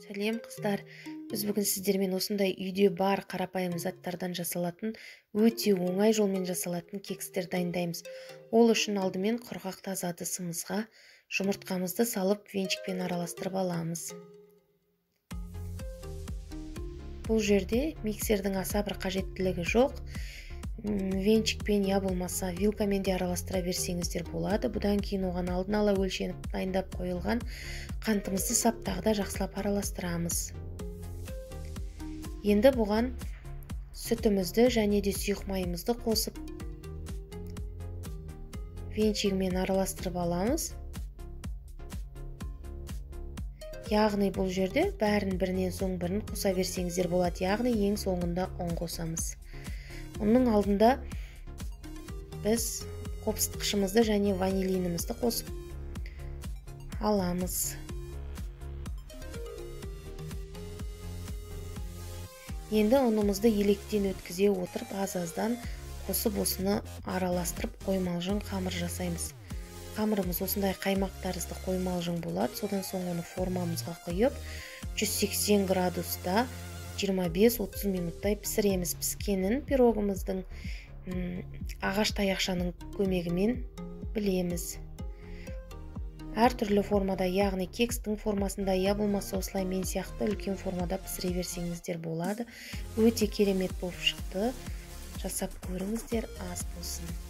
Сәлем қыздар, біз бүгін сіздермен осындай үйде бар қарапайым заттардан жасалатын, өте оңай жолмен жасалатын кекстер дайындаймыз. Ол үшін алдымен құрғақ таза ыдысымызға жұмыртқамызды салып венчикпен араластырып аламыз. Бұл жерде миксердің аса бір қажеттілігі жоқ. Венчикпен я болмаса вилкамен де араластыра берсеңіздер болады. Бұдан кейін оған алдын ала өлшеніп дайындап қойылған қантымызды саптағыда жақсылап араластырамыз. Енді бұған сүтімізді және де сұйық майымызды қосып венчигімен араластырып аламыз. Яғни бұл жерде бәрін бірінен соң бірін қоса берсеңіздер болады. Яғни ең соңында ұн қосамыз. Оның алдында біз қопсытқышымызды және ванилинімізді қосып аламыз. Енді ұнымызды електен өткізе отырып аз-аздан қосып осыны араластырып қоймалжың қамыр жасаймыз. Қамырымыз осындай қаймақ тәрізді қоймалжың болады. Содан соң оны формамызға құйып 180 градуста 25-30 минуттай пісіреміз. Піскенін пирогымыздың ағаш таяқшаның көмегімен білеміз. Әртүрлі формада, яғни кекстің формасында, я болмаса осылай мен сияқты үлкен формада пісіре берсеңіздер болады. Өте керемет болып шықты. Жасап көріңіздер, ас болсын.